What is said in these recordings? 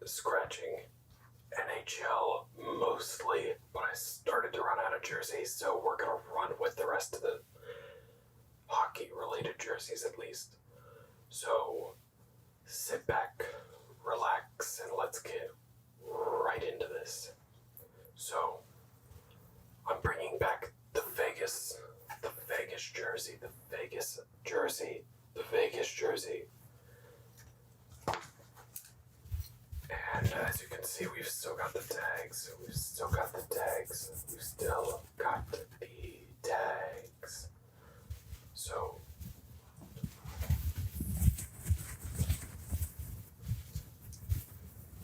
scratching NHL mostly, but I started to run out of jerseys, so we're going to run with the rest of the hockey-related jerseys at least. So sit back, relax, and let's get right into this. So I'm bringing back the Vegas jersey, the Vegas jersey. And as you can see, we've still got the tags. We've still got the tags. So,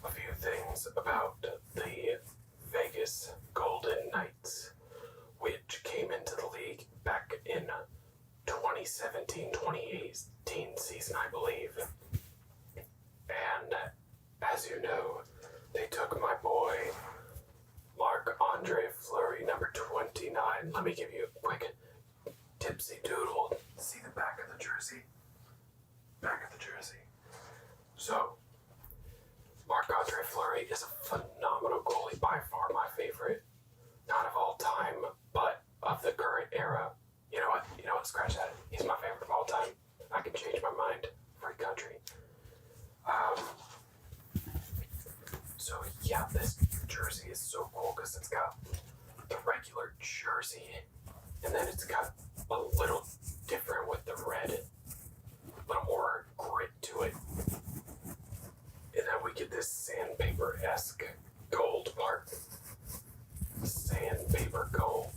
a few things about the Vegas Golden Knights, which came into the league back in 2017-2018 season, I believe. And as you know, they took my boy, Marc-Andre Fleury, number 29. Let me give you a quick tipsy doodle. See the back of the jersey? So, Marc-Andre Fleury is a phenomenal goalie, by far my favorite. Not of all time, but of the current era. You know what, scratch that. He's my favorite of all time. I can change my mind. Free country. So yeah, this jersey is so cool because it's got the regular jersey, and then it's got a little different with the red, a little more grit to it. And then we get this sandpaper-esque gold part. Sandpaper gold.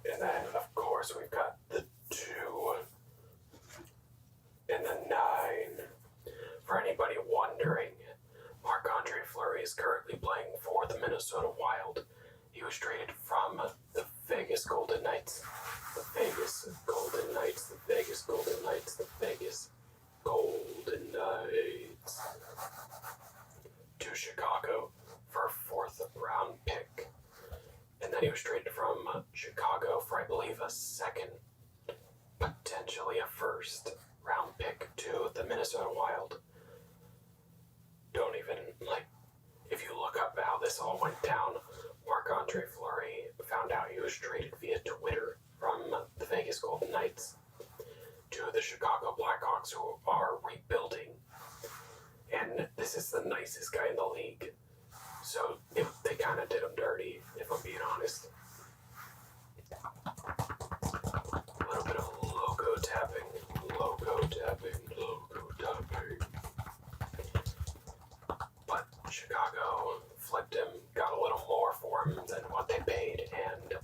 And then, of course, we've got the 2 and the 9. For anybody wondering, Marc-Andre Fleury is currently playing for the Minnesota Wild. He was traded from the Vegas Golden Knights. To Chicago for a 4th round pick. And then he was traded from Chicago for, I believe, a 2nd, potentially a 1st round pick to the Minnesota Wild. Don't even, if you look up how this all went down, Marc-Andre Fleury found out he was traded via Twitter from the Vegas Golden Knights to the Chicago Blackhawks, who are rebuilding. And this is the nicest guy in the league. So they kind of did him dirty, if I'm being honest. A little bit of logo tapping. But Chicago flipped him, got a little more for him than what they paid, and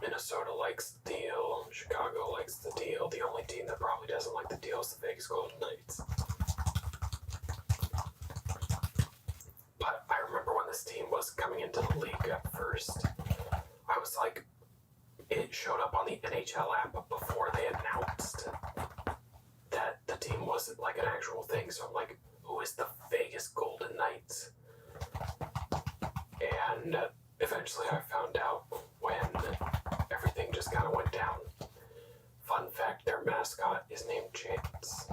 Minnesota likes the deal. Chicago likes the deal. The only team that probably doesn't like the deal is the Vegas Golden Knights. But I remember when this team was coming into the league at first, I was like, it showed up on the NHL app before they announced that the team wasn't like an actual thing. So I'm like, who is the Vegas Golden Knights? And eventually I found out when everything just kind of went down. Fun fact, their mascot is named Chance.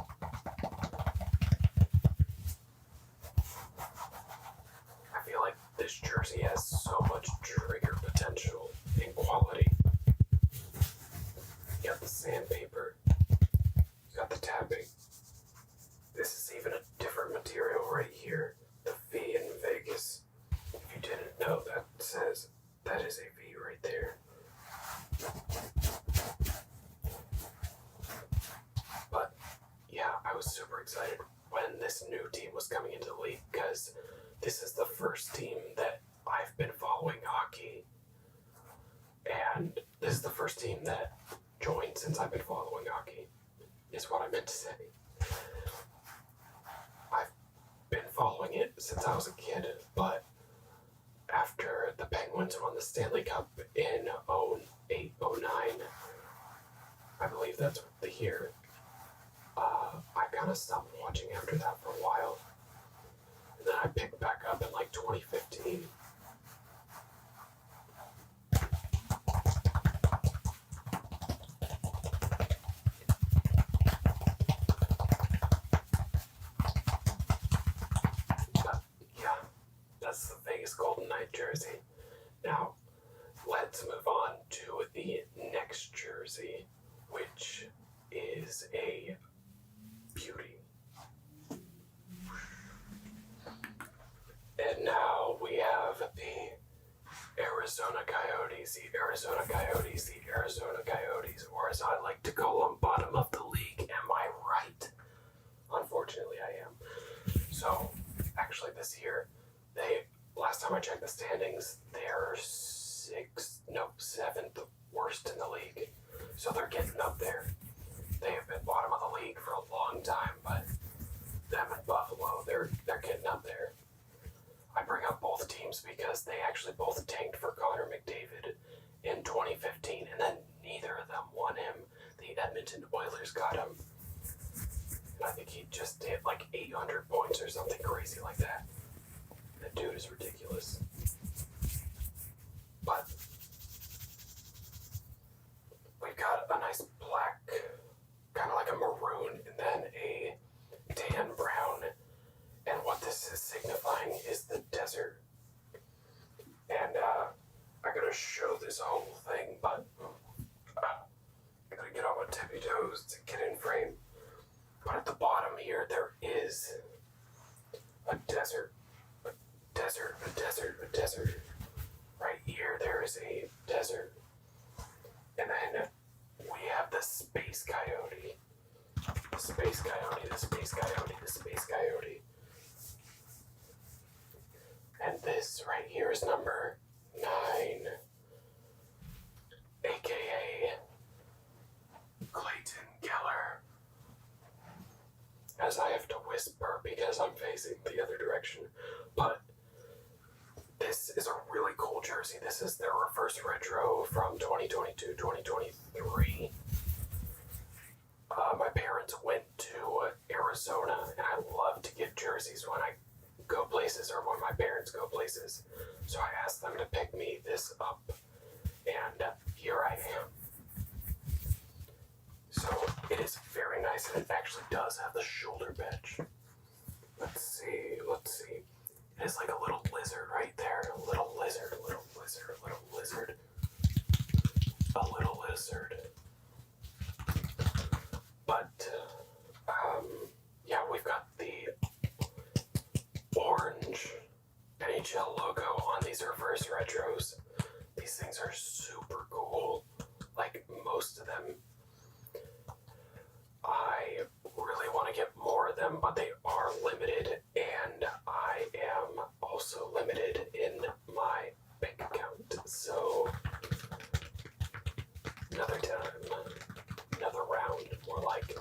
I feel like this jersey has so much trigger potential and quality. You got the sandpaper. You got the tapping. This is even a different material right here. The V in Vegas. If you didn't know, that says that is a V right there. But yeah, I was super excited when this new team was coming into the league because this is the first team that I've been following hockey. And this is the first team that joined since I've been following hockey, is what I meant to say. I've been following it since I was a kid, but after the Penguins won the Stanley Cup in 2008-09, I believe that's the year, I kind of stopped watching after that for a while. And then I picked back up in 2015. night jersey. Now, let's move on to the next jersey, which is a beauty. And now we have the Arizona Coyotes, or as I like to call them, bottom of the league. Am I right? Unfortunately, I am. So, actually this year, last time I checked the standings, they're seventh worst in the league. So they're getting up there. They have been bottom of the league for a long time, but them and Buffalo, they're getting up there. I bring up both teams because they actually both tanked for Connor McDavid in 2015, and then neither of them won him. The Edmonton Oilers got him. And I think he just did like 800 points or something crazy like that. That dude is ridiculous. But we've got a nice black, kind of like a maroon, and then a tan brown. And what this is signifying is the desert. And I gotta show this whole thing, but gotta get on my tippy toes to get in frame. But at the bottom here, there is a desert. Right here, there is a desert. And then we have the Space Coyote. The Space Coyote. And this right here is number 9, aka Clayton Keller. As I have to whisper because I'm facing the other direction. But this is a really cool jersey. This is their reverse retro from 2022-2023. My parents went to Arizona, and I love to get jerseys when I go places or when my parents go places. So I asked them to pick me this up, and here I am. So it is very nice, and it actually does have the shoulder patch. Let's see. It is like a little lizard right there. A little lizard. But, yeah, we've got the orange NHL logo on these reverse retros. These things are super cool. Like most of them. I really want to get more of them, but they are limited, and I am also limited in my bank account. So, another time, another round, more like.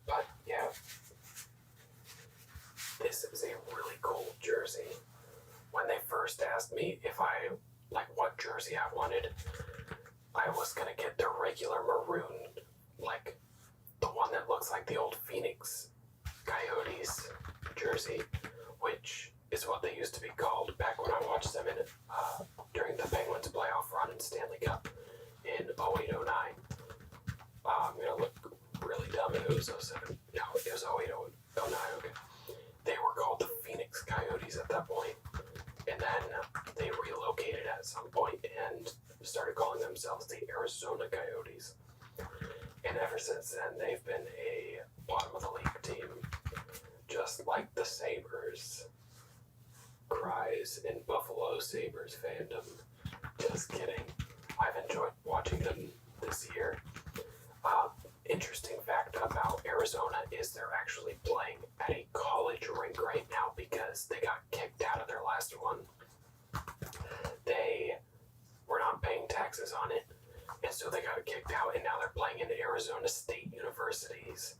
But yeah, this is a really cool jersey. When they first asked me if what jersey I wanted, I was gonna get the regular maroon, like the one that looks like the old Phoenix Coyotes jersey, which is what they used to be called back when I watched them during the Penguins playoff run in Stanley Cup in 08-09. I'm gonna look really dumb if it was 07. No, it was 08-09, okay. They were called the Phoenix Coyotes at that point, and then they relocated at some point and started calling themselves the Arizona Coyotes. And ever since then, they've been a bottom of the league team, just like the Sabres. Cries in Buffalo Sabres fandom. Just kidding. I've enjoyed watching them this year. Interesting fact about Arizona is they're actually playing at a college rink right now because they got kicked out of their last one. They were not paying taxes on it, and so they got kicked out, and now they're playing in Arizona State University's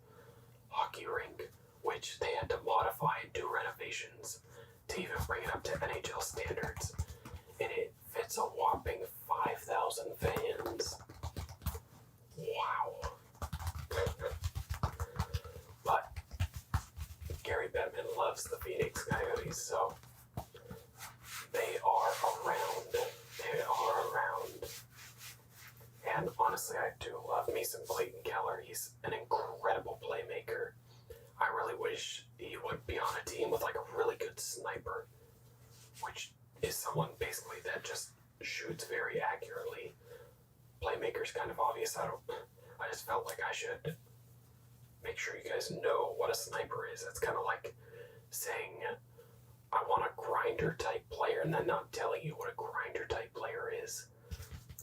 hockey rink, which they had to modify and do renovations to even bring it up to NHL standards. And it fits a whopping 5,000 fans. Wow. But Gary Bettman loves the Phoenix Coyotes, so they are around. And honestly, I do love me some Clayton Keller. He's an incredible playmaker. I really wish he would be on a team with like a really good sniper. Maker's kind of obvious. I just felt like I should make sure you guys know what a sniper is. It's kind of like saying, I want a grinder type player, and then not telling you what a grinder type player is.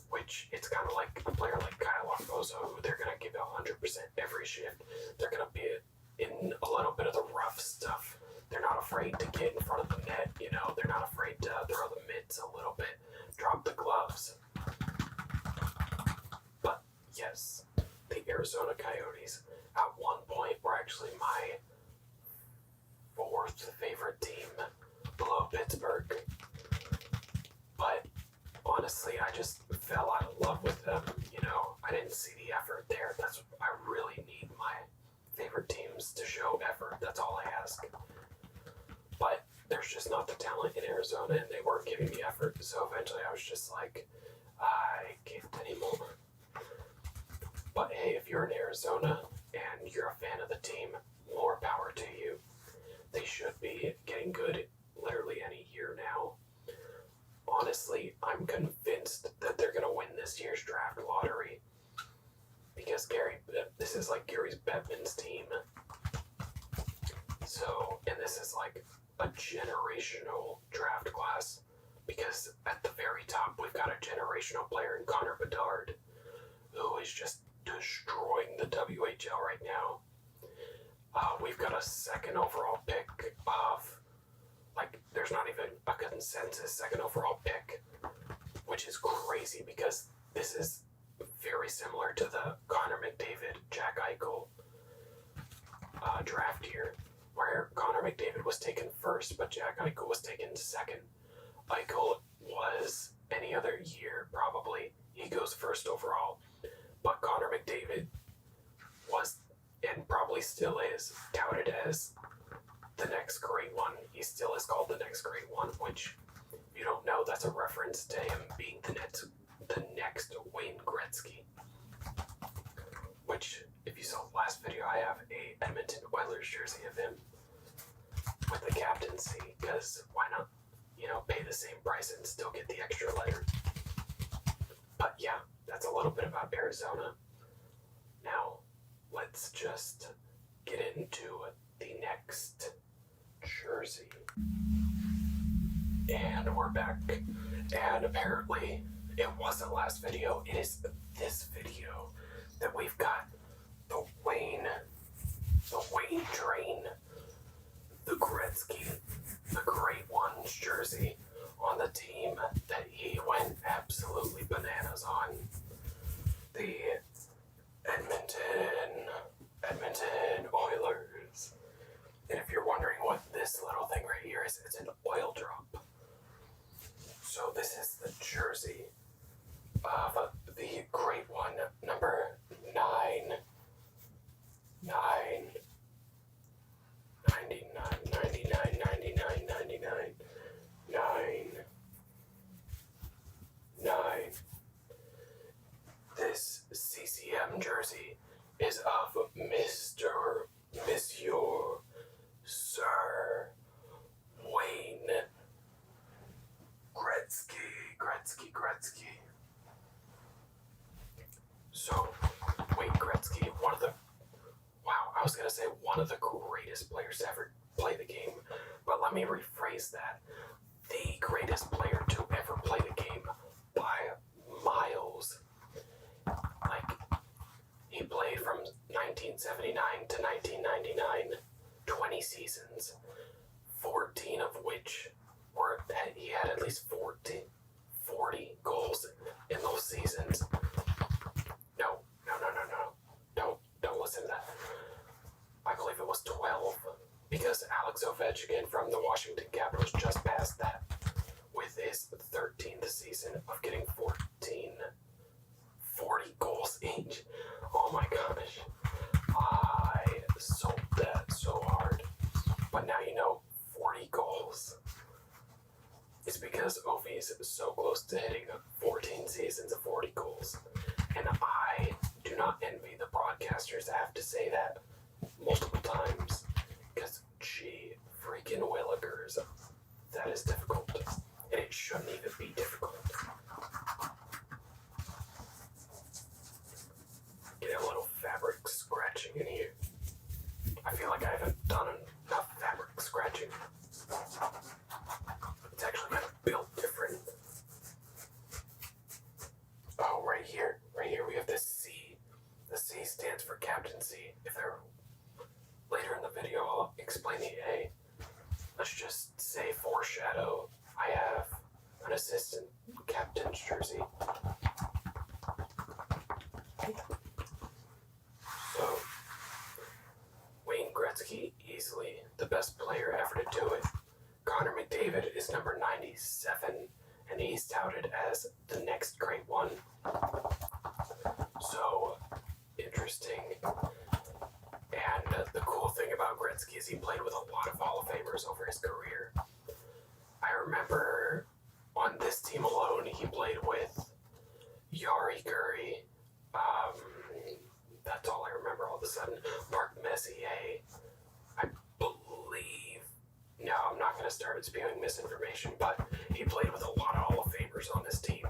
Which, it's kind of like a player like Kyle Okposo, who they're going to give 100% every shift. They're going to be in a little bit of the rough stuff. They're not afraid to get in front of the net, you know. They're not afraid to throw the mitts a little bit, drop the gloves. But, yes, the Arizona Coyotes, at one point, were actually my fourth favorite team below Pittsburgh. But honestly, I just fell out of love with them. You know, I didn't see the effort there. I really need my favorite teams to show effort. That's all I ask. But there's just not the talent in Arizona, and they weren't giving me effort. So eventually, I was just like, I can't anymore. But hey, if you're in Arizona and you're a fan of the team, more power to you. They should be getting good literally any year now. Honestly, I'm convinced that they're going to win this year's draft lottery. Because this is like Gary's Bettman's team. So, and this is like a generational draft class. Because at the very top, we've got a generational player in Connor Bedard, who is just destroying the WHL right now. We've got a second overall pick of, like, there's not even a consensus second overall pick, which is crazy because this is very similar to the Connor McDavid, Jack Eichel draft year, where Connor McDavid was taken first, but Jack Eichel was taken second. Eichel was any other year, probably. He goes first overall. But Connor McDavid was, and probably still is, touted as the next great one. He still is called the next great one, which, if you don't know, that's a reference to him being the next Wayne Gretzky. Which, if you saw the last video, I have a Edmonton Oilers jersey of him with the captaincy, because why not, you know, pay the same price and still get the extra letter. But yeah, that's a little bit about Arizona. Now, let's just get into the next jersey. And we're back. And apparently, it wasn't last video. It is this video that we've got the Wayne Train, the Gretzky, the Great Ones jersey on the team that he went absolutely bananas on. The Edmonton Oilers. And if you're wondering what this little thing right here is, it's an oil drop. So this is the jersey of the Great One, number 9. 9. This CCM jersey is of Monsieur, Sir Wayne Gretzky. So, Wayne Gretzky, one of the greatest players to ever play the game. But let me rephrase that. The greatest player to ever play the game by miles. Like, he played from 1979 to 1999, 20 seasons, 14 of which he had at least 40 goals in those seasons. No. Don't listen to that. I believe it was 12, because Alex Ovechkin from the Washington Capitals just passed that with his 13th season of getting 40 goals each. Oh my gosh. I sold that so hard. But now you know 40 goals. It's because Ovi is so close to hitting 14 seasons of 40 goals. And I do not envy the broadcasters that have to say that multiple times. Because, gee, freaking willikers, that is difficult. And it shouldn't even be difficult. video, I'll explain the A. Let's just say foreshadow. I have an assistant captain's jersey. So, Wayne Gretzky, easily the best player ever to do it. Connor McDavid is number 97, and he's touted as the next great one. So, interesting. And the cool thing about Gretzky is he played with a lot of Hall of Famers over his career. I remember on this team alone, he played with Yari Curry. That's all I remember all of a sudden. Mark Messier. I believe... No, I'm not going to start spewing misinformation, but he played with a lot of Hall of Famers on this team.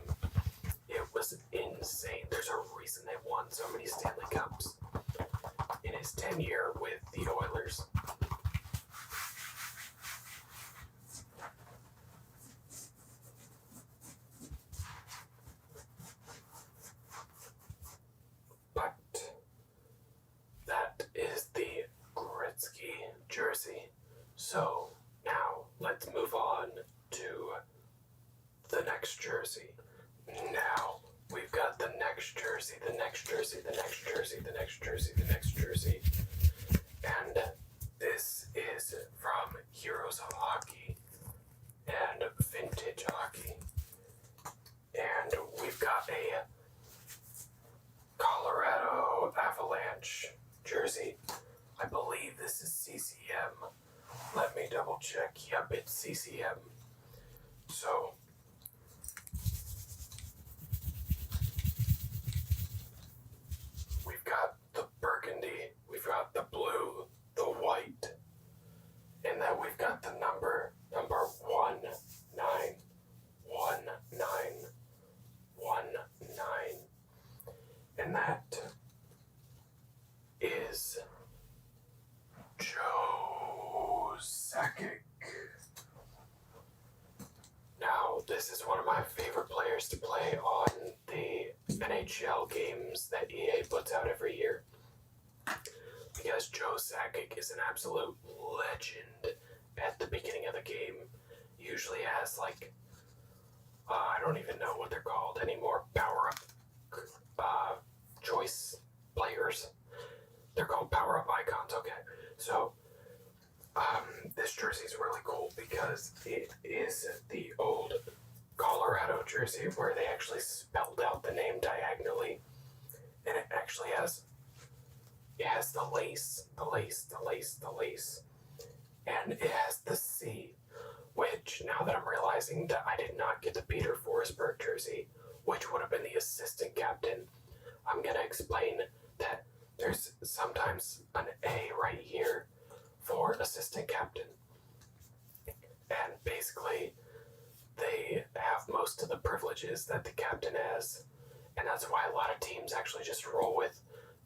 It was insane. There's a reason they won so many Stanley Cups in his tenure with the Oilers. But that is the Gretzky jersey. So now let's move on to the next jersey. Now we've got the next jersey, the next jersey, the next jersey, the next jersey, the next jersey. And this is from Heroes of Hockey and Vintage Hockey. And we've got a Colorado Avalanche jersey. I believe this is CCM. Let me double check. Yep, it's CCM. So, we've got the burgundy, we've got the blue, the white, and then we've got the number 191919, and that is Joe Sakic. Now, this is one of my favorite players to play on the NHL games that EA puts out every year, because Joe Sakic is an absolute legend at the beginning of the game. Usually has I don't even know what they're called anymore, power-up choice players. They're called power-up icons, okay. So, this jersey is really cool because it is the old Colorado jersey where they actually spelled out the name diagonally, and it actually has the lace, and it has the C, which, now that I'm realizing that I did not get the Peter Forsberg jersey, which would have been the assistant captain, I'm going to explain that there's sometimes an A right here for assistant captain. And basically, they have most of the privileges that the captain has. And that's why a lot of teams actually just roll with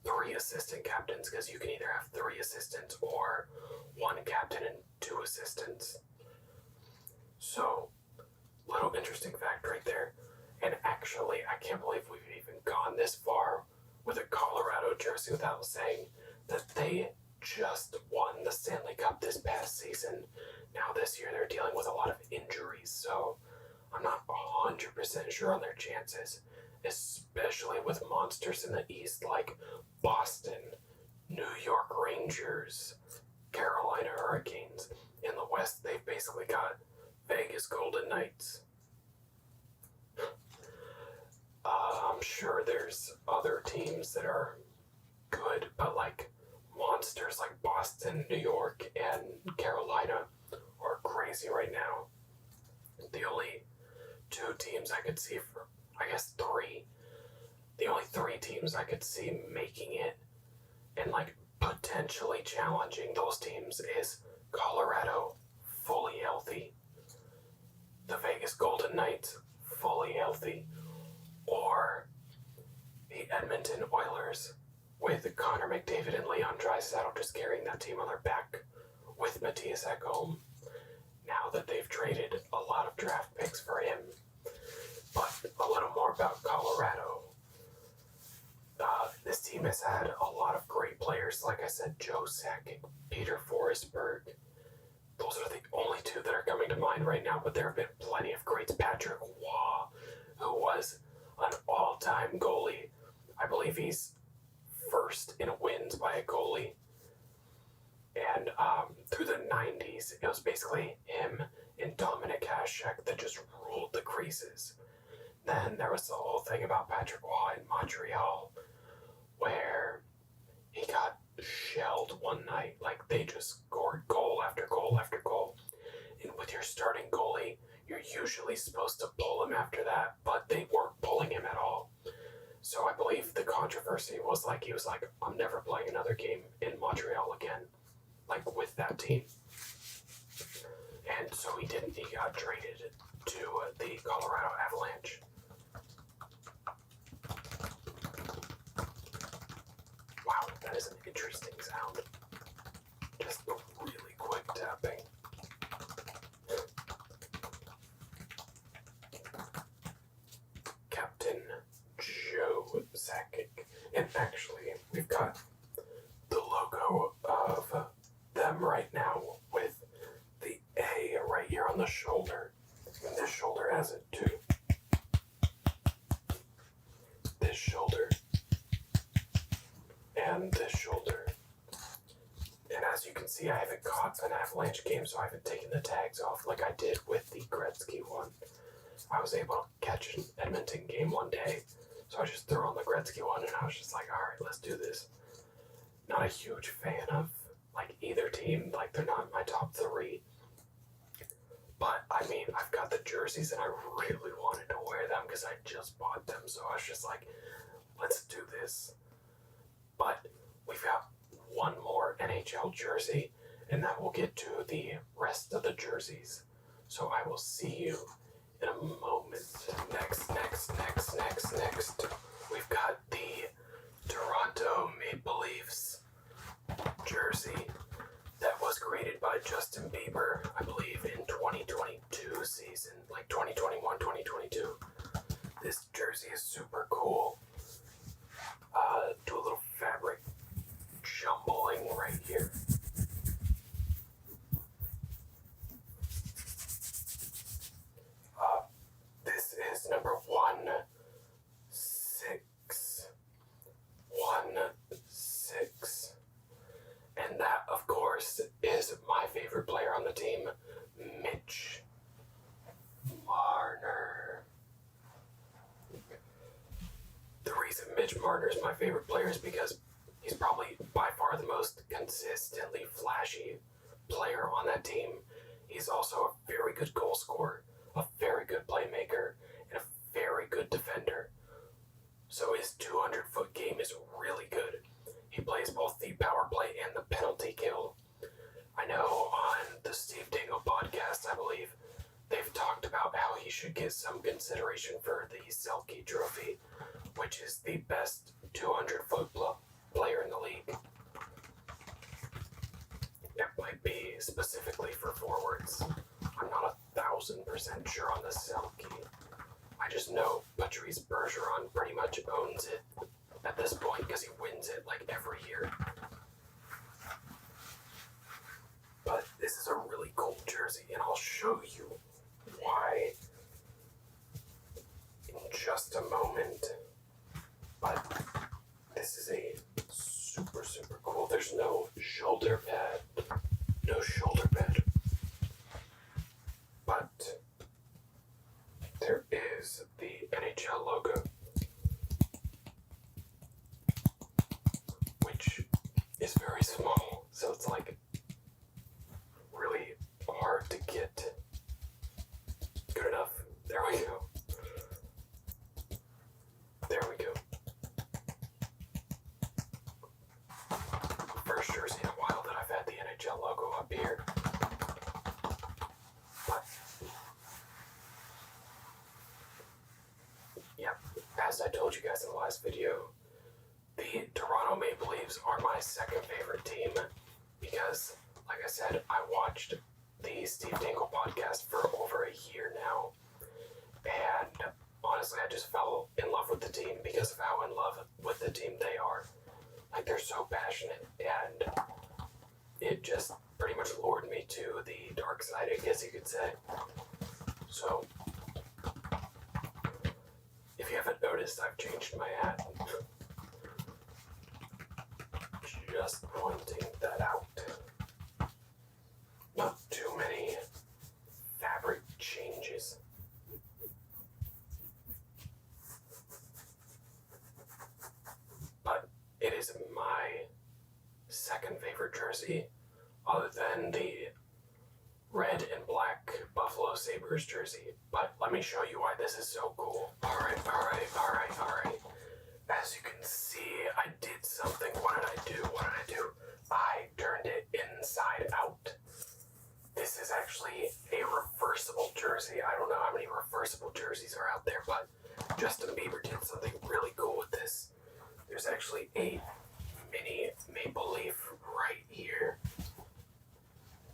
3 assistant captains, because you can either have 3 assistants or 1 captain and 2 assistants. So, little interesting fact right there. And actually, I can't believe we've even gone this far with a Colorado jersey without saying that they just won the Stanley Cup this past season. Now this year they're dealing with a lot of injuries, so I'm not 100% sure on their chances, especially with monsters in the East like Boston, New York Rangers, Carolina Hurricanes. In the West, they've basically got Vegas Golden Knights. I'm sure there's other teams that are good, but monsters like Boston, New York, and Carolina are crazy right now. The only 2 teams I could see I guess 3. The only 3 teams I could see making it and potentially challenging those teams is Colorado, fully healthy, the Vegas Golden Knights, fully healthy, or the Edmonton Oilers with Connor McDavid and Leon Draisaitl just carrying that team on their back with Matthias Ekholm, now that they've traded a lot of draft picks for him. But a little more about Colorado. This team has had a lot of great players players, like I said, Joe Sakic, Peter Forsberg. Those are the only two that are coming to mind right now, but there have been plenty of greats. Patrick Waugh, who was an all-time goalie. I believe he's first in wins by a goalie. And through the 90s, it was basically him and Dominic Hasek that just ruled the creases. Then there was the whole thing about Patrick Waugh in Montreal, where he got shelled one night. Like, they just scored goal after goal after goal. And with your starting goalie, you're usually supposed to pull him after that, but they weren't pulling him at all. So I believe the controversy was like, he was like, I'm never playing another game in Montreal again, like with that team. And so he didn't. He got traded to the Colorado Avalanche. Wow, that is an interesting sound. Just a really quick tapping. Captain Joe Sakic. And actually, we've got the logo of them right now with the A right here on the shoulder. And this shoulder has it too. This shoulder. And this shoulder. And as you can see, I haven't caught an Avalanche game, so I haven't taken the tags off like I did with the Gretzky one. I was able to catch an Edmonton game one day, so I just threw on the Gretzky one, and I was just like, alright, let's do this. Not a huge fan of like either team, like they're not my top three. But I mean, I've got the jerseys and I really wanted to wear them because I just bought them, so I was just like, let's do this. But we've got one more NHL jersey, and then we'll get to the rest of the jerseys. So I will see you in a moment. Next, we've got the Toronto Maple Leafs jersey that was created by Justin Bieber, I believe, in 2022 season, like 2021, 2022. This jersey is super cool. Do a little fabric jumbling right here. This is number 1616. And that, of course, is my favorite player on the team, Mitch Marner. The reason Mitch Marner is my favorite player is because he's probably by far the most consistently flashy player on that team. He's also a very good goal scorer, a very good playmaker, and a very good defender. So his 200-foot game is really good. He plays both the power play and the penalty kill. I know on the Steve Dangle podcast, I believe, they've talked about how he should get some consideration for the Selke Trophy, which is the best 200-foot player in the league. It might be specifically for forwards. I'm not 1,000% sure on the Selke. I just know Patrice Bergeron pretty much owns it at this point because he wins it like every year. But this is a really cool jersey, and I'll show you why in just a moment. But this is a super, super cool. There's no shoulder pad. No shoulder pad. But there is the NHL logo, which is very small, so it's like really hard to get. Good enough. There we go. There we go. First jersey in a while that I've had the NHL logo up here. But yeah, as I told you guys in the last video, the Toronto Maple Leafs are my second favorite team because, like I said, I watched the Steve Dangle podcast for over a year now, and honestly, I just fell in love with the team because of how in love with the team they are. Like, they're so passionate, haven't noticed, I've changed my hat. Just pointing that out. Not too many fabric changes. But it is my second favorite jersey, other than the red and black Buffalo Sabres jersey. But let me show you why this is so cool. Alright. As you can see, I did something. What did I do? I turned it inside out. This is actually a reversible jersey. I don't know how many reversible jerseys are out there, but Justin Bieber did something really cool with this. There's actually a mini maple leaf right here.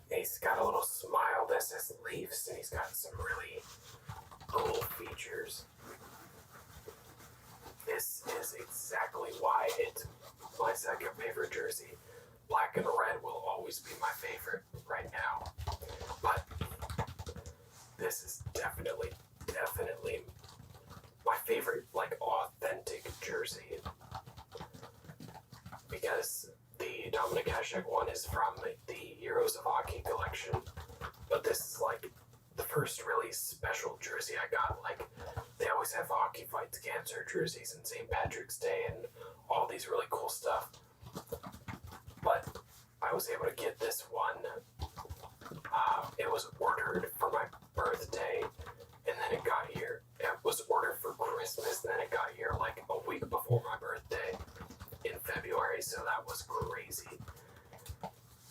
He's got a little smile that says Leafs, and he's got some really cool features. This is exactly why it's my second favorite jersey. Black and red will always be my favorite right now. But this is definitely my favorite, like, authentic jersey. Because the Dominic Hasek one is from the Heroes of Hockey collection. But this is like the first really special jersey I got. Like, they always have Hockey Fights Cancer jerseys and St. Patrick's Day and all these really cool stuff. But I was able to get this one. It was ordered for my birthday, and then it got here. It was ordered for Christmas, and then it got here like a week before my birthday in February, so that was crazy.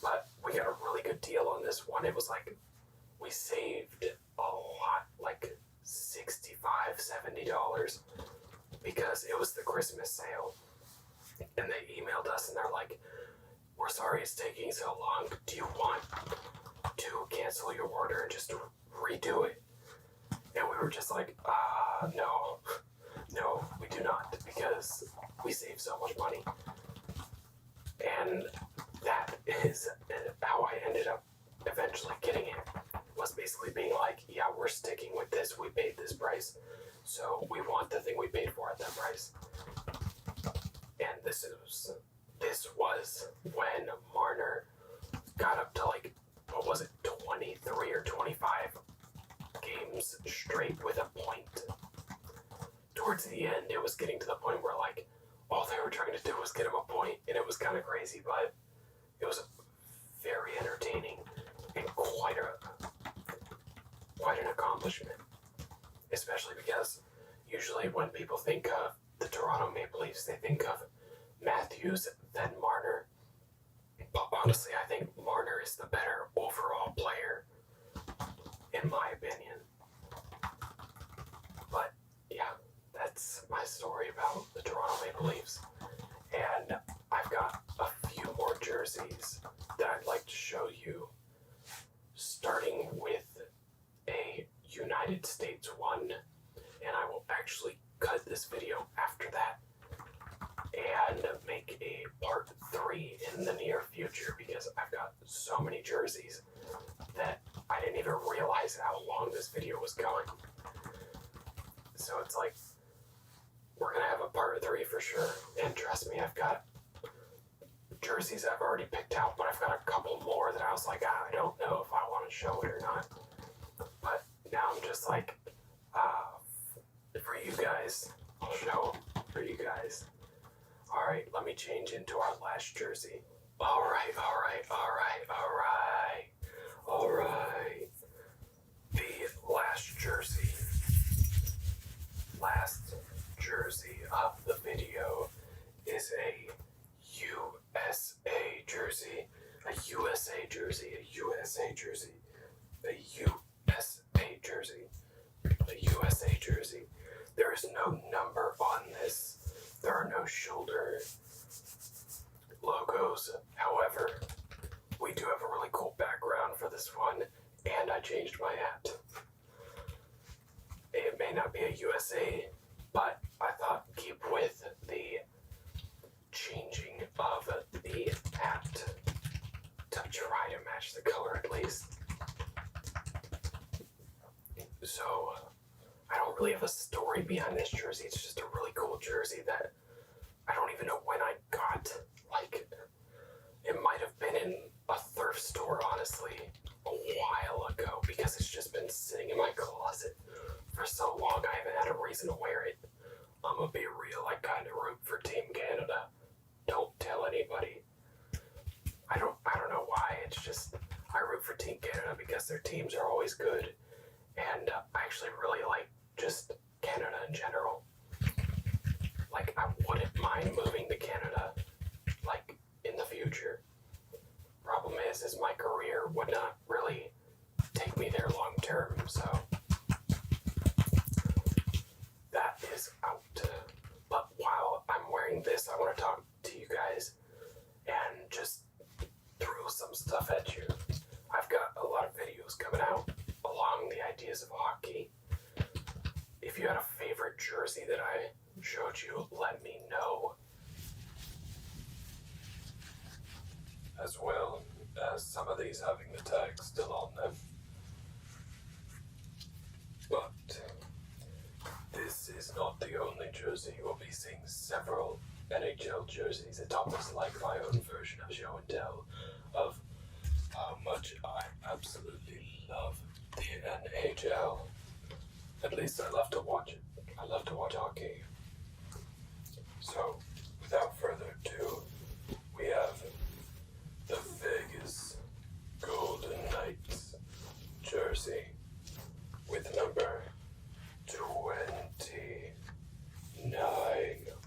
But we got a really good deal on this one. It was like, we saved a lot, like $65, $70, because it was the Christmas sale. And they emailed us and they're like, we're sorry it's taking so long. Do you want to cancel your order and just redo it? And we were just like, no, we do not, because we save so much money. And that is how I ended up eventually getting it, was basically being like, yeah, we're sticking with this. We paid this price, so we want the thing we paid for at that price. And this was when Marner got up to, like, what was it, 23 or 25 games straight with a point. Towards the end, it was getting to the point where, like, all they were trying to do was get him a point, and it was kind of crazy, but it was very entertaining and quite an accomplishment. Especially because usually when people think of the Toronto Maple Leafs, they think of Matthews, then Marner. But honestly, I think Marner is the better overall player, in my opinion. But yeah, that's my story about the Toronto Maple Leafs. And I've got a few more jerseys that I'd like to show you, starting with a United States one, and I will actually cut this video after that and make a part 3 in the near future, because I've got so many jerseys that I didn't even realize how long this video was going. So it's like, we're gonna have a part 3 for sure, and trust me, I've got jerseys I've already picked out, but I've got a couple more that I was like, I don't know if I want to show it or not. But now I'm just like, for you guys, I'll show them for you guys. Alright, let me change into our last jersey. Alright. The last jersey of the video is a USA jersey. A USA jersey. There is no number on this. There are no shoulder logos. However, we do have a really cool background for this one, and I changed my hat. It may not be a USA, but I thought keep with the changing of the hat to try to match the color at least. So I don't really have a story behind this jersey. It's just a really cool jersey that I don't even know when I got. Like, it might have been in a thrift store, honestly, a while ago, because it's just been sitting in my closet for so long. I haven't had a reason to wear it. I'm gonna be real, I kind of root for Team Canada. Don't tell anybody. I don't know why. It's just I root for Team Canada because their teams are always good, and I actually really like just Canada in general. Like, I wouldn't mind moving to Canada, like, in the future. Problem is my career would not really take me there long term, so that is out. But while I'm wearing this, I want to talk to you guys and just throw some stuff at you. I've got a lot of videos coming out along the ideas of hockey. If you had a favorite jersey that I showed you, let me know. As well as some of these having the tag still on them. But this is not the only jersey. You will be seeing several NHL jerseys. It's almost like my own version of show and tell of how much I absolutely love the NHL. At least I love to watch it. I love to watch hockey. So, without further ado, we have the Vegas Golden Knights jersey with number 29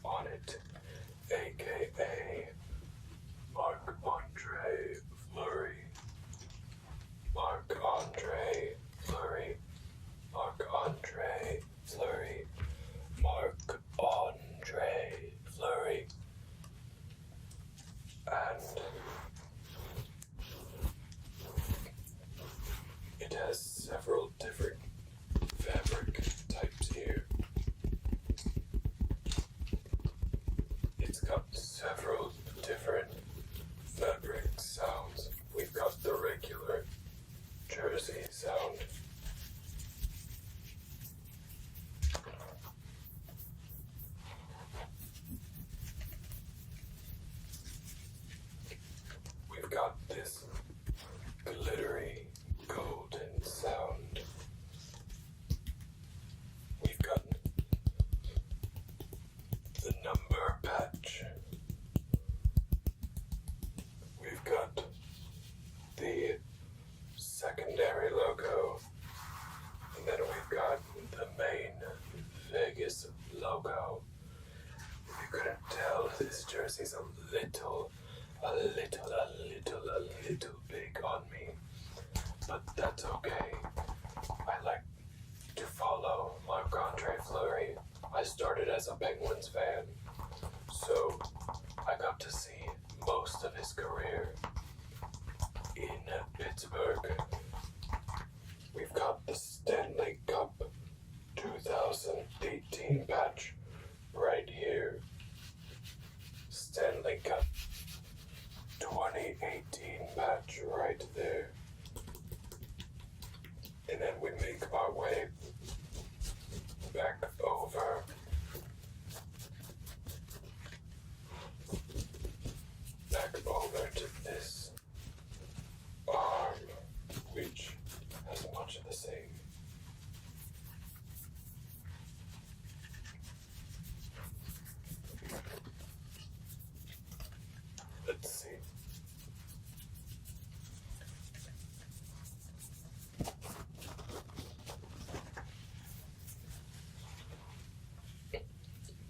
on it, aka Marc-Andre Fleury. Marc-Andre Fleury. Marc-Andre Fleury. Marc-Andre Fleury. And it has several different fabric types here. It's got several different fabric sounds. We've got the regular jersey sound. We've got this glittery golden sound. We've got the number patch. We've got the secondary logo. And then we've got the main Vegas logo. If you couldn't tell, this jersey's a little big on me. But that's okay. I like to follow Marc-Andre Fleury. I started as a Penguins fan, so I got to see most of his career in Pittsburgh. We've got the Stanley Cup 2018 patch right here. Stanley Cup 2018 patch right there. And then we make our way back over to this arm, which has much of the same. Let's see.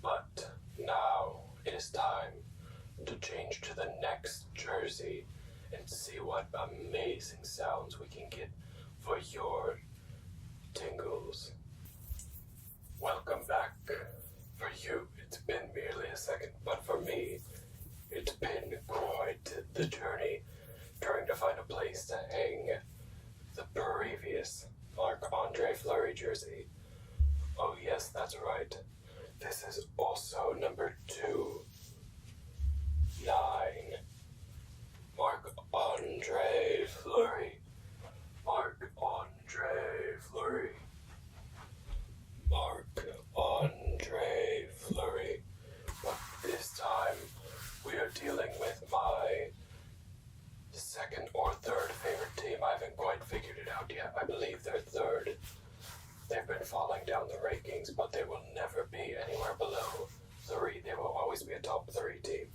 But now it is time to change to the next jersey and see what amazing sounds we can get for your tingles. Welcome back. For you, it's been merely a second, but for me, it's been quite the journey trying to find a place to hang the previous Marc-Andre Fleury jersey. Oh yes, that's right. This is also number 29. Marc-Andre Fleury. Marc-Andre Fleury. Marc-Andre Fleury. But this time, we are dealing with my second or third favorite team. I haven't quite figured it out yet. I believe they're third. They've been falling down the rankings, but they will never be anywhere below 3. They will always be a top 3 team.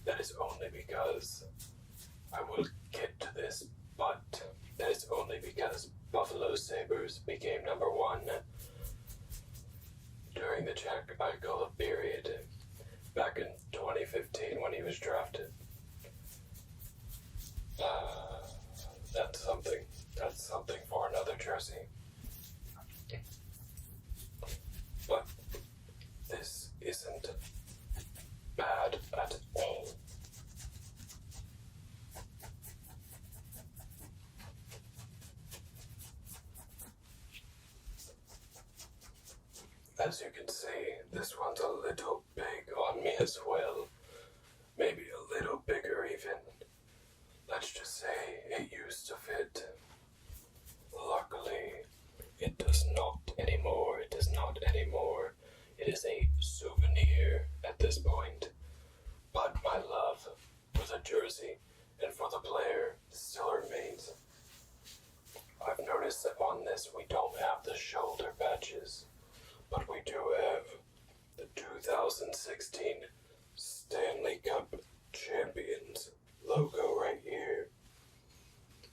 That is only because I will get to this, but that is only because Buffalo Sabres became number 1 during the Jack Eichel period back in 2015 when he was drafted. That's something for another jersey. But this isn't bad at all. As you can see, this one's a little big on me as well. Maybe a little bigger even. Let's just say it used to fit. Luckily, it does not anymore. It does not anymore. It is a souvenir at this point. But my love for the jersey and for the player still remains. I've noticed that on this we don't have the shoulder patches, but we do have the 2016 Stanley Cup Champions logo right here,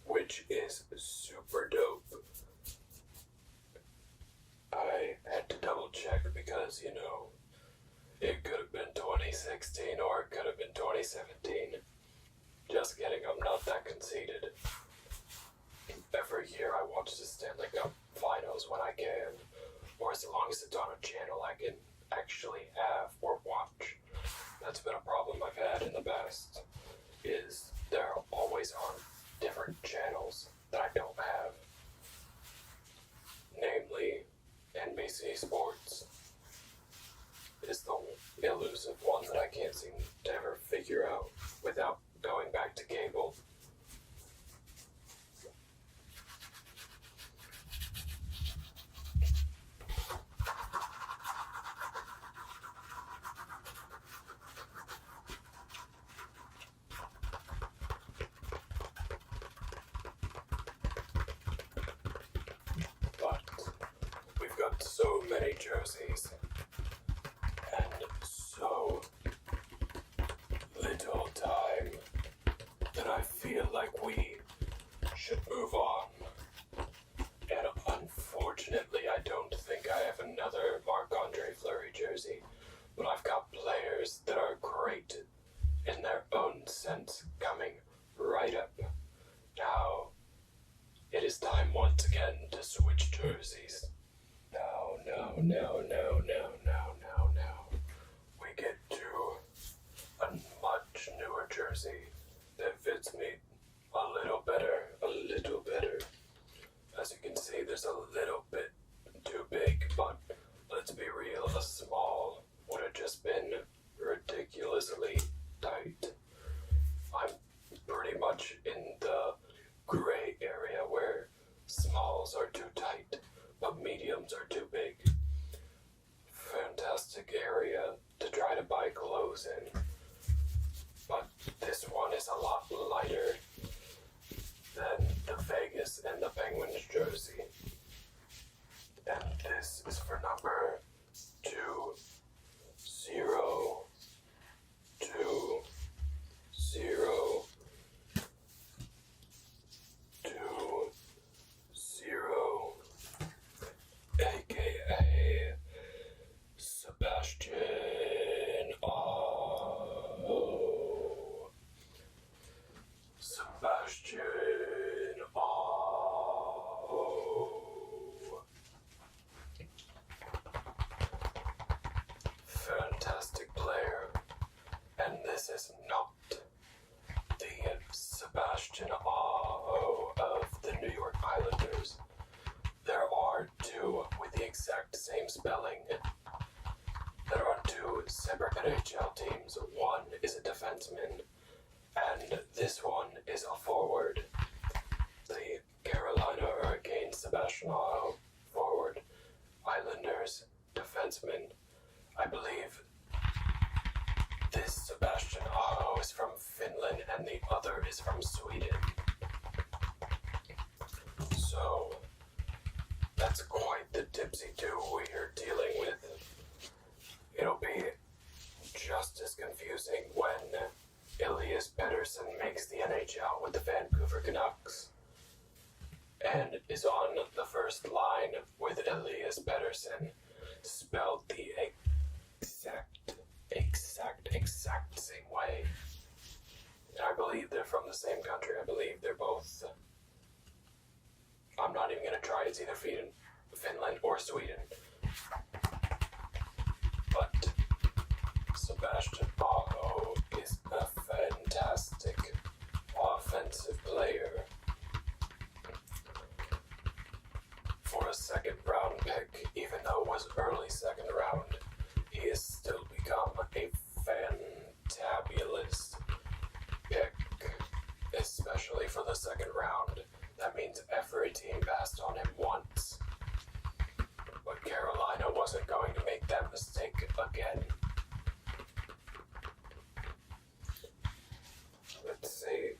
which is super dope. I had to double check because, it could have been 2016 or it could have been 2017. Just kidding, I'm not that conceited. Every year I watch the Stanley Cup finals when I can, or as long as it's on a channel I can actually have or watch. That's been a problem I've had in the past, is they're always on different channels that I don't have. Namely, NBC Sports is the elusive one that I can't seem to ever figure out without going back to cable. So many jerseys and so little time that I feel like we should move on. And unfortunately, I don't think I have another Marc-Andre Fleury jersey, but I've got players that are great in their own sense coming right up. Now, it is time once again to switch jerseys. Now. We get to a much newer jersey that fits me a little better. As you can see, there's a little bit too big, but let's be real, a small would have just been ridiculously tight. I'm pretty much in the gray area where smalls are too tight, but mediums are too big. Fantastic area to try to buy clothes in. But this one is a lot lighter than the Vegas and the Penguins jersey. And this is for number 2020. AKA Sebastian Fantastic player. And this is not the Sebastian Aho of the New York Islanders. There are two with the exact same spelling. There are two separate NHL teams. One is a defenseman, and this one is a forward. The Carolina Hurricanes Sebastian Aho, forward. Islanders defenseman. I believe this Sebastian Aho is from Finland and the other is from Sweden. So, that's quite the dipsy-do we're dealing with. It'll be just as confusing when Elias Pettersson makes the NHL with the Vancouver Canucks and is on the first line with Elias Pettersson, spelled the exact same way. And I believe they're from the same country. I believe they're both... I'm not even going to try. It's either Finland or Sweden. But Sebastian Aho is a fantastic offensive player. For a second round pick, even though it was early second round, he has still become a fantabulous pick, especially for the second round. That means every team passed on him once. But Carolina wasn't going to make that mistake again. Let's see.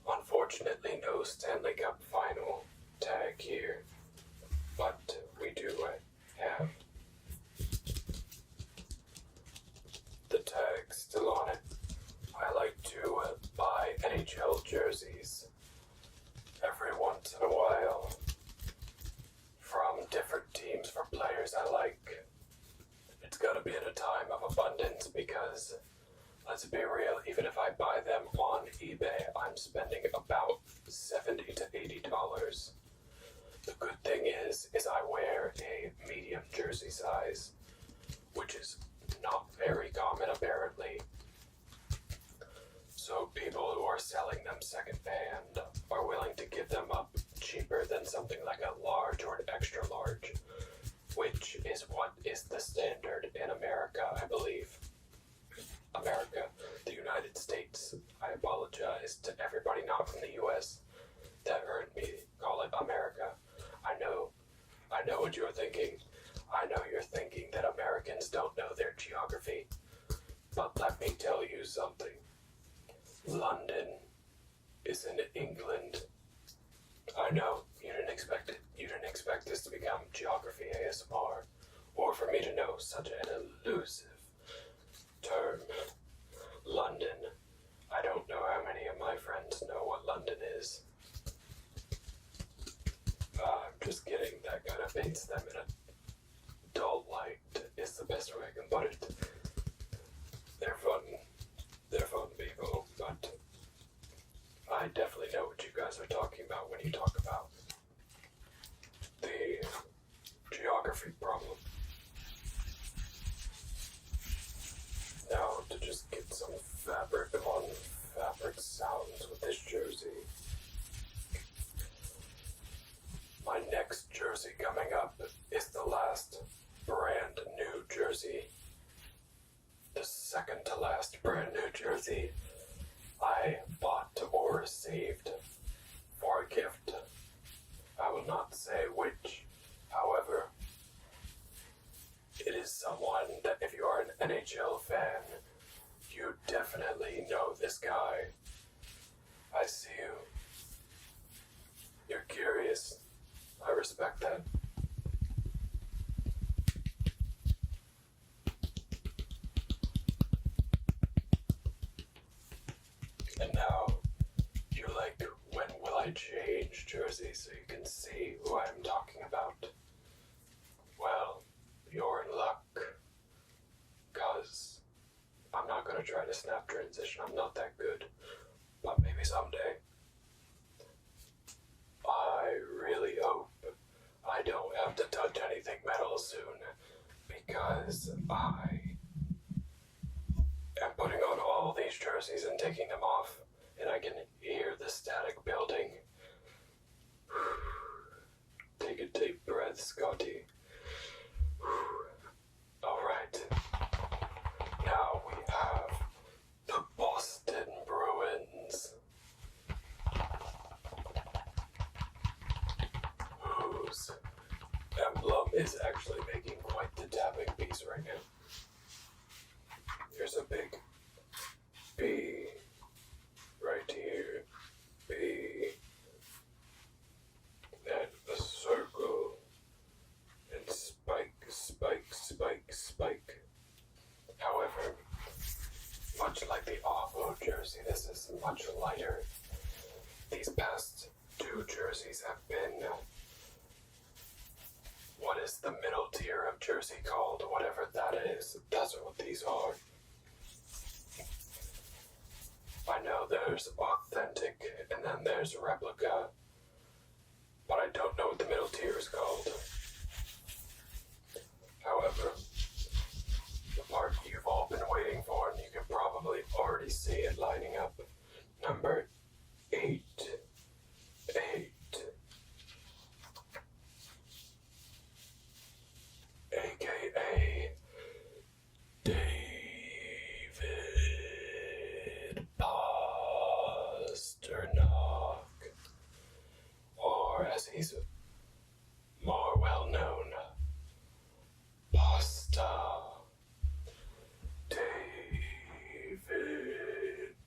Unfortunately, no Stanley Cup final tag here. But we do have the tag still on it. I like to buy NHL jerseys every once in a while from different teams for players I like. It's gotta be at a time of abundance because, let's be real, even if I buy them on eBay, I'm spending about $70 to $80. The good thing is I wear a medium jersey size, which is not very common apparently. So people who are selling them secondhand are willing to give them up cheaper than something like a large or an extra large, which is what is the standard in America, I believe. America, the United States. I apologize to everybody not from the US that heard me call it America. I know what you're thinking. I know you're thinking that Americans don't know their geography. But let me tell you something. London is in England. I know, you didn't expect it. You didn't expect this to become geography ASMR, or for me to know such an elusive term. London. I don't know how many of my friends know what London is. I'm just kidding. That kind of paints them in a dull light is the best way I can put it. They're fun people, but I definitely know what you guys are talking about when you talk about the geography problem. Now, to just get some fabric on fabric sounds with this jersey. My next jersey coming up is the last brand new jersey. The second to last brand new jersey I bought or received for a gift. I will not say which, however, it is someone that if you are an NHL fan, you definitely know this guy. I see you. You're curious. I respect that. And now, you're like, when will I change jersey so you can see who I'm talking about? Well, you're in luck. Cause I'm not gonna try to snap transition, I'm not that good. But maybe someday. I really hope I don't have to touch anything metal soon, because I am putting on all these jerseys and taking them off, and I can hear the static building. Take a deep breath, Scotty. Alright. Now we have the Boston Bruins, whose emblem is actually making much lighter. These past two jerseys have been, what is the middle tier of jersey called? Whatever that is, that's what these are. I know there's authentic and then there's replica, but I don't know what the middle tier is called. However, the part you've all been waiting for, and you can probably already see it lining up, number 8. AKA David Pasternak, or as he's more well known, Pasta. David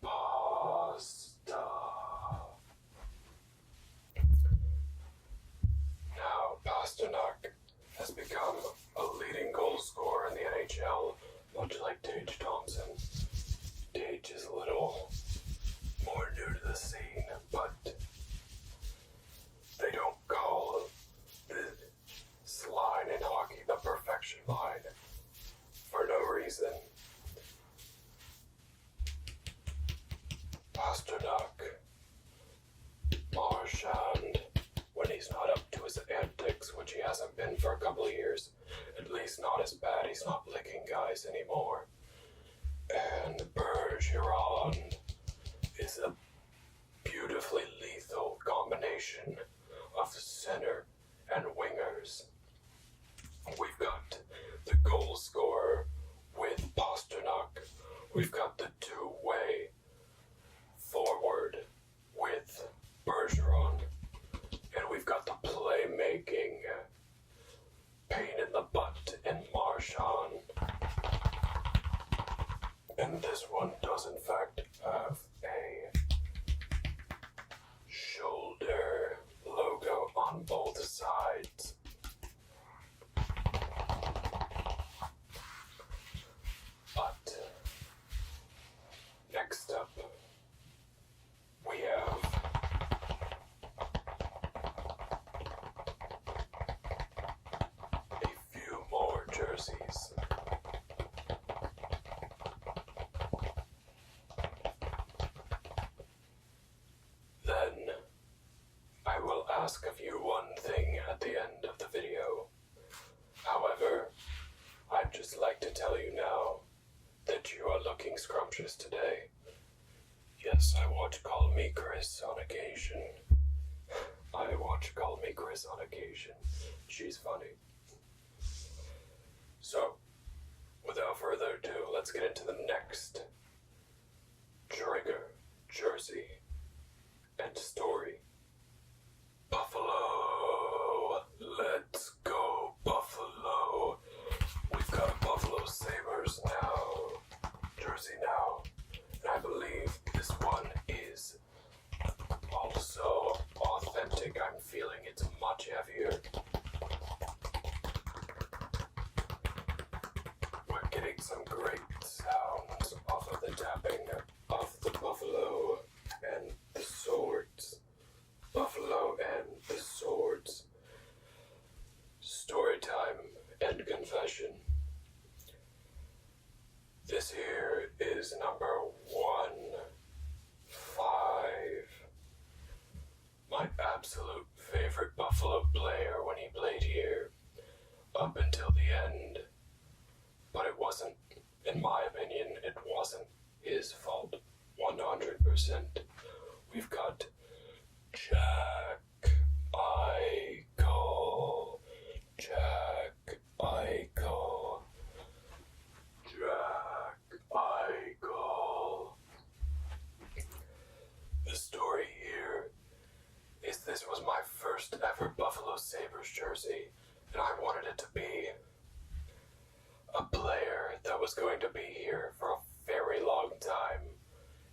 Pasta. Now, Pasternak has become a leading goal scorer in the NHL, much like Tage Thompson. Tage is a little more new to the scene, but they don't call this line in hockey the perfection line for no reason. Pasternak, Marchand, when he's not up to his antics, which he hasn't been for a couple of years, at least not as bad, he's not licking guys anymore. And Bergeron is a beautifully lethal combination of center and wingers. We've got the goal scorer with Pasternak. We've got the two-way forward with Bergeron. And we've got the playmaking pain in the butt in Marchand. And this one does in fact have a shoulder logo on both sides. But next up, we have a few more jerseys. Then I will ask of you one thing at the end of the video. However, I'd just like to tell you now that you are looking scrumptious today. Yes, I watch Call Me Chris on occasion. She's funny. So, without further ado, let's get into the next trigger, jersey, and story. Buffalo! Let's go, Buffalo! We've got a Buffalo Sabres jersey now, and I believe this one is also authentic. I'm feeling it's much heavier. We're getting some great sounds off of the tapping of the buffalo and the swords. Buffalo and the swords. Story time and confession. This here is number 1-5. My absolute favorite Buffalo player when he played here, up until the end. But it wasn't, in my opinion, it wasn't his fault, 100%. We've got Jack Eichel. Jack Eichel. Jack Eichel. The story here is this was my first ever Buffalo Sabres jersey, and I wanted it to be a player that was going to be here for a very long time,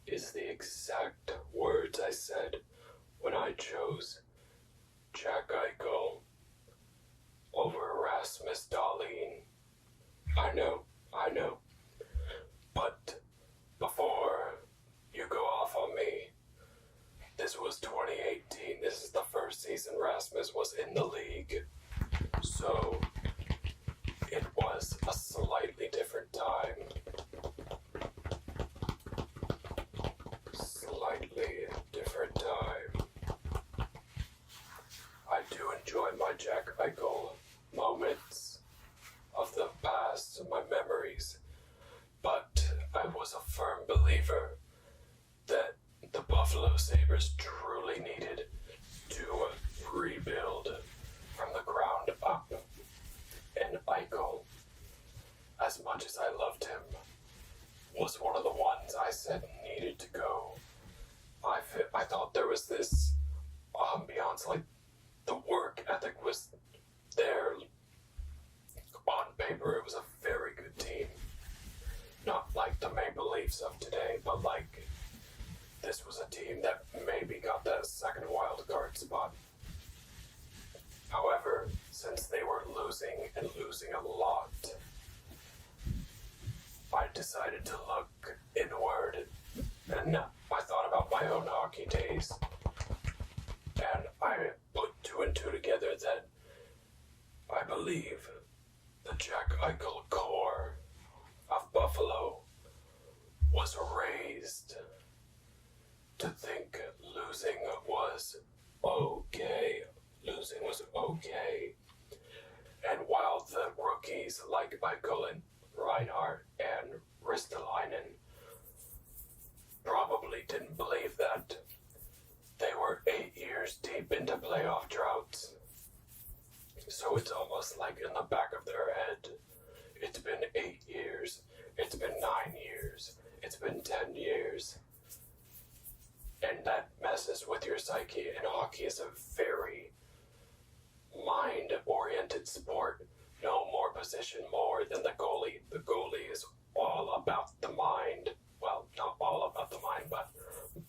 is the exact words I said when I chose Jack Eichel over Rasmus Dahlin. I know. But before you go off on me, season Rasmus was in the league. So it was a slightly different time. I do enjoy my Jack Eichel moments of the past, my memories, but I was a firm believer that the Buffalo Sabres truly needed to rebuild from the ground up. And Eichel, as much as I loved him, was one of the ones I said needed to go. I thought there was this ambiance, like the work ethic was there. On paper, it was a very good team. Not like the Maple Leafs of today, but like this was a team that maybe got that second wild card spot. However, since they were losing and losing a lot, I decided to look inward, and I thought about my own hockey days, and I put two and two together that I believe the Jack Eichel core of Buffalo was raised to think losing was okay. Losing was okay. And while the rookies like Eichel and Reinhardt and Ristolainen probably didn't believe that, they were 8 years deep into playoff droughts. So it's almost like in the back of their head, it's been 8 years, it's been 9 years, it's been 10 years. And that messes with your psyche, and hockey is a very mind-oriented sport. No more position more than the goalie. The goalie is all about the mind. Well, not all about the mind, but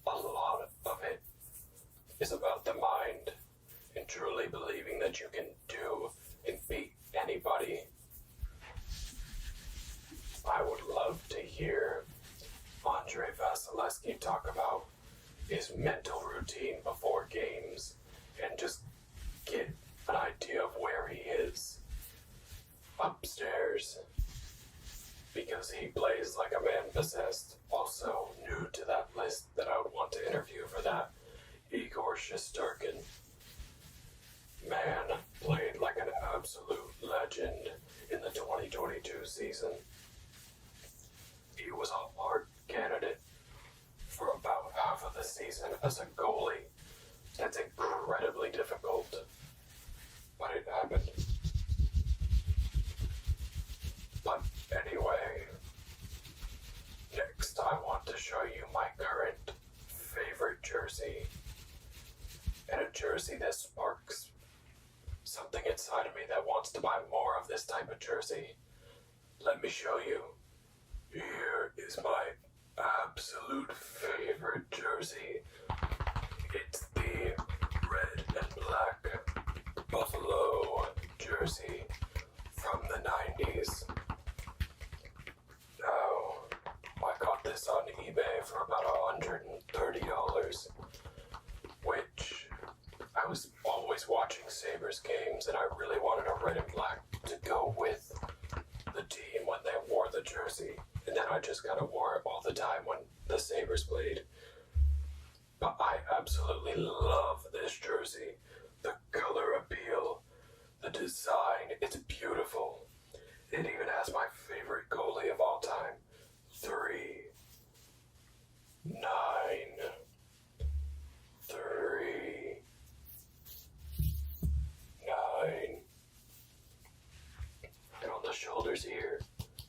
a lot of it is about the mind and truly believing that you can do and beat anybody. I would love to hear Andre Vasilevsky talk about his mental routine before games and just get an idea of where he is upstairs, because he plays like a man possessed. Also new to that list that I would want to interview for that, Igor Shesterkin. Man played like an absolute legend in the 2022 season. He was a hard candidate for about half of the season as a goalie. That's incredibly difficult, but it happened. But anyway, next I want to show you my current favorite jersey, and a jersey that sparks something inside of me that wants to buy more of this type of jersey. Let me show you. Here is my absolute favorite jersey. It's the red and black Buffalo jersey from the 90s. Now, I got this on eBay for about $130, which I was always watching Sabres games, and I really wanted a red and black to go with the team when they wore the jersey. And then I just kind of wore it all the time when the Sabres played. But I absolutely love this jersey. The color appeal, the design, it's beautiful. It even has my favorite goalie of all time, 3-9. And on the shoulders here,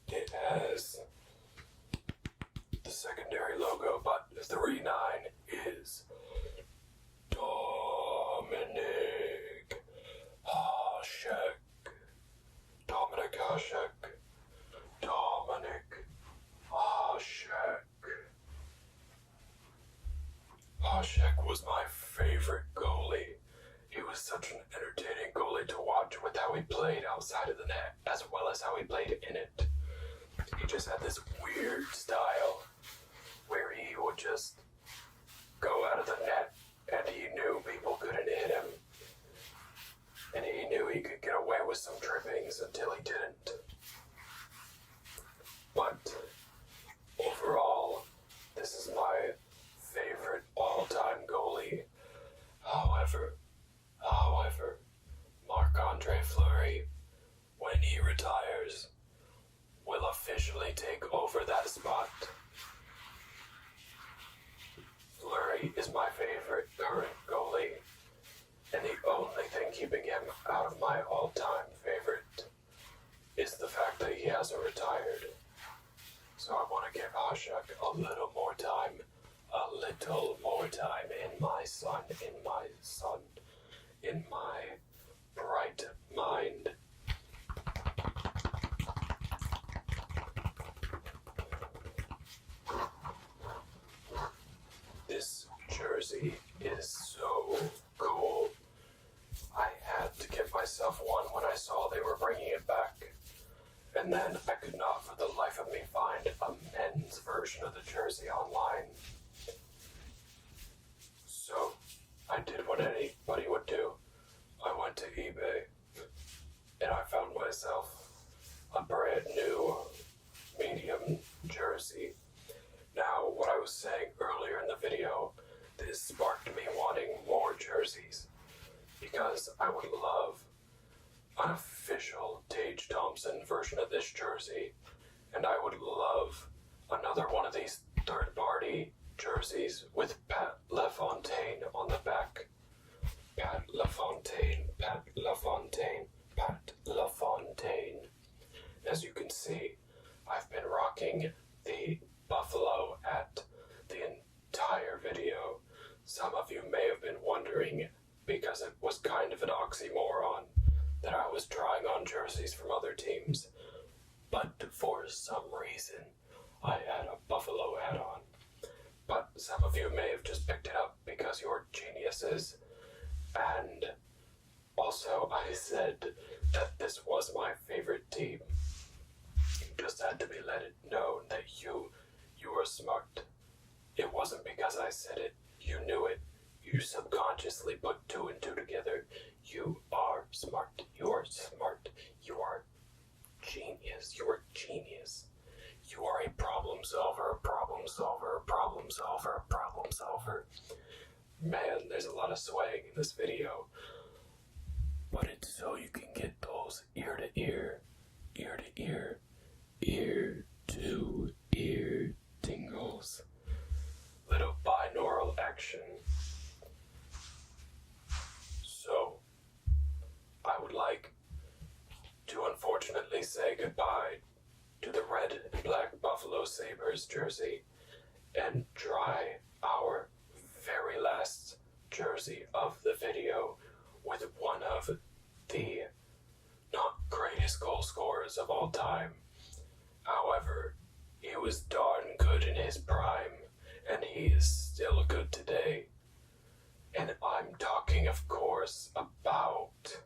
it has the secondary logo, but 3-9 is Dominic Hasek. Dominic Hasek. Dominic Hasek. Hasek was my favorite goalie. He was such an entertaining goalie to watch with how he played outside of the net as well as how he played in it. He just had this weird style where he would just go out of the net and he knew people couldn't hit him, And he knew he could get away with some trippings until he didn't. But overall, this is my favorite all-time goalie. However, Marc-Andre Fleury, when he retires, will officially take over that spot. Fleury is my favorite current goalie, and the only thing keeping him out of my all-time favorite is the fact that he hasn't retired. So I want to give Hasek a little more time in my sun, in my bright mind. This jersey is so cool. I had to get myself one when I saw they were bringing it back. And then I could not for the life of me find a men's version of the jersey online. So I did what anybody would do. I went to eBay and I found myself a brand new medium jersey. Now, what I was saying earlier in the video, this sparked me wanting more jerseys because I would love an official Tage Thompson version of this jersey, and I would love another one of these third-party jerseys with Pat LaFontaine on the back. Pat LaFontaine. As you can see, I've been rocking the Buffalo at the entire video. Some of you may have been wondering, because it was kind of an oxymoron, that I was trying on jerseys from other teams, but for some reason I had a Buffalo hat on. But some of you may have just picked it up because you're geniuses, and also I said that this was my favorite team. Just had to be let it known that you were smart. It wasn't because I said it, you knew it. You subconsciously put two and two together. You are smart. You are smart. You are genius. You are genius. You are a problem solver, a problem solver, a problem solver, a problem solver. Man, there's a lot of swag in this video. But it's so you can get those ear to ear, ear to ear, ear to ear tingles. Little binaural action. So, I would like to unfortunately say goodbye to the red and black Buffalo Sabres jersey and try our very last jersey of the video with one of the not greatest goal scorers of all time. However, he was darn good in his prime, and he is still good today. And I'm talking, of course, about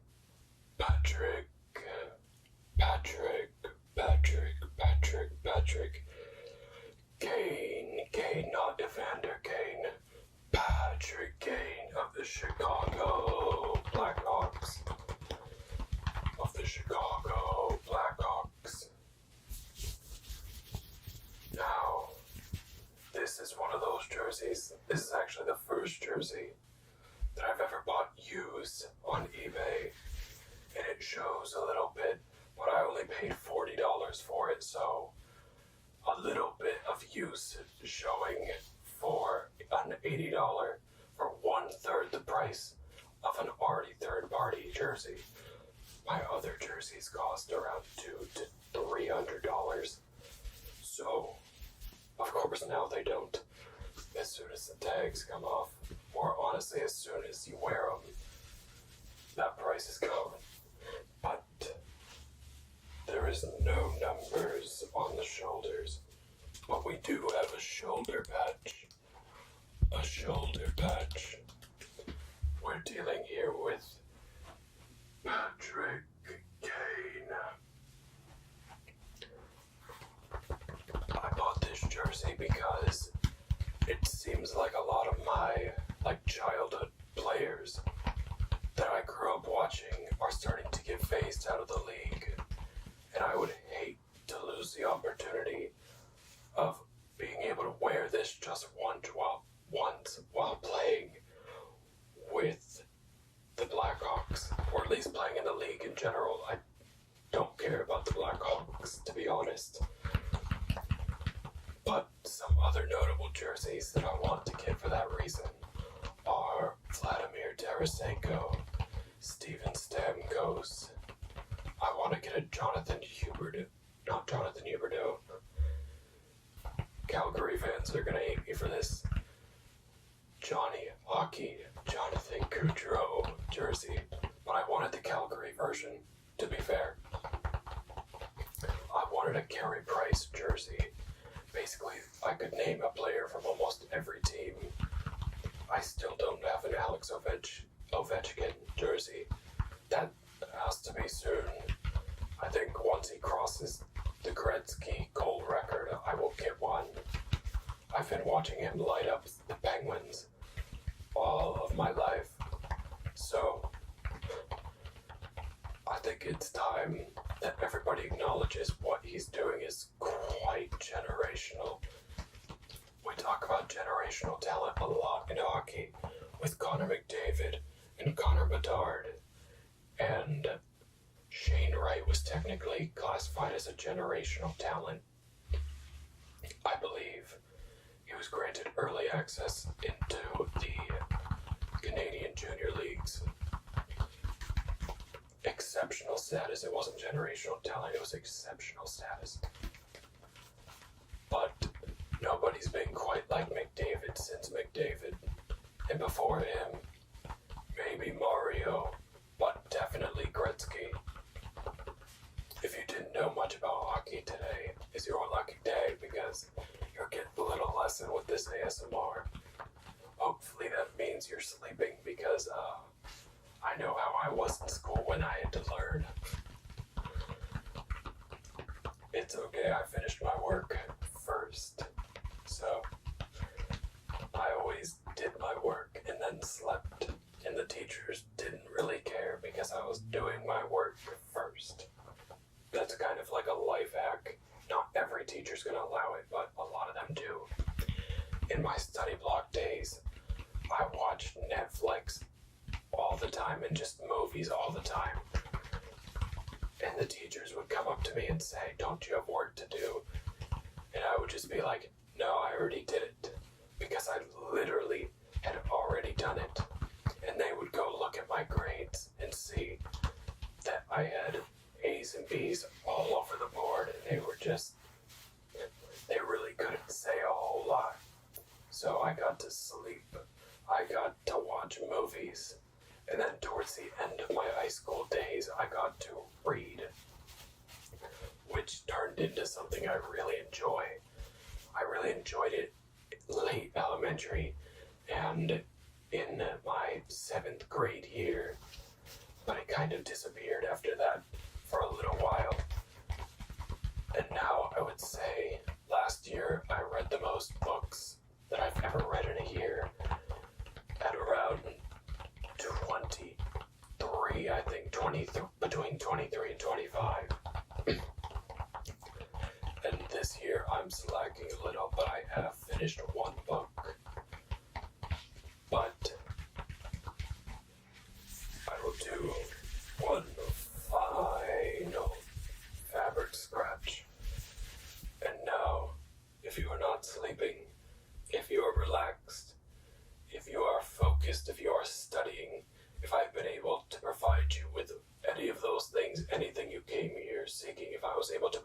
Patrick Kane, not Evander Kane. Patrick Kane of the Chicago Blackhawks. Now, this is one of those jerseys. This is actually the first jersey that I've ever bought used on eBay. And it shows a little bit, but I only paid $40 for it, so a little bit of use showing for an $80 for 1/3 the price of an already third-party jersey. My other jerseys cost around $200 to $300. So, of course now they don't. As soon as the tags come off, or honestly as soon as you wear them, that price is gone. But there is no numbers on the shoulders. But we do have a shoulder patch. A shoulder patch. We're dealing here with Patrick Kane. I bought this jersey because it seems like a lot of my childhood players that I grew up watching watching are starting to get phased out of the league, and I would hate to lose the opportunity of being able to wear this just once while playing with the Blackhawks, or at least playing in the league in general. I don't care about the Blackhawks, to be honest. But some other notable jerseys that I want to get for that reason are Vladimir Tarasenko, Steven Stamkos. I want to get a Jonathan Huberdeau. Calgary fans are going to hate me for this. Johnny Hockey, Jonathan Gaudreau jersey, but I wanted the Calgary version, to be fair. I wanted a Carey Price jersey. Basically, I could name a player from almost every team. I still don't have an Alex Ovechkin jersey. That has to be soon. I think once he crosses the Gretzky goal record, I will get one. I've been watching him light up the Penguins all of my life. So, I think it's time that everybody acknowledges what he's doing is quite generational. We talk about generational talent a lot in hockey with Connor McDavid and Connor Bedard. And Shane Wright was technically classified as a generational talent. I believe he was granted early access into the Canadian Junior Leagues. Exceptional status. It wasn't generational talent, it was exceptional status. But nobody's been quite like McDavid since McDavid. And before him, maybe Mario, but definitely Gretzky. If you didn't know much about hockey today, it's your lucky day because you're getting a little lesson with this ASMR. Hopefully that means you're sleeping because I know how I was in school when I had to learn. It's okay, I finished my work first. So, I always did my work and then slept. And the teachers didn't really care because I was doing my work first. That's kind of like a life hack. Not every teacher's gonna allow it, but a lot of them do. In my study block days, I watched Netflix all the time and just movies all the time. And the teachers would come up to me and say, "Don't you have work to do?" And I would just be like, "No, I already did it." Because I literally had already done it. And they would go look at my grades and see that I had A's and B's all over the board, and they really couldn't say a whole lot. So I got to sleep. I got to watch movies. And then towards the end of my high school days, I got to read, which turned into something I really enjoy. I really enjoyed it late elementary and in my 7th grade year, but it kind of disappeared after that for a little while. And now I would say last year I read the most books that I've ever read in a year at around 23, I think, between 23 and 25. And this year I'm slacking a little, but I have finished one book. But I will do one final fabric scratch. And now, if you are not sleeping, if you are relaxed, if you are focused, if you are studying, if I've been able to provide you with any of those things, anything you came here seeking, if I was able to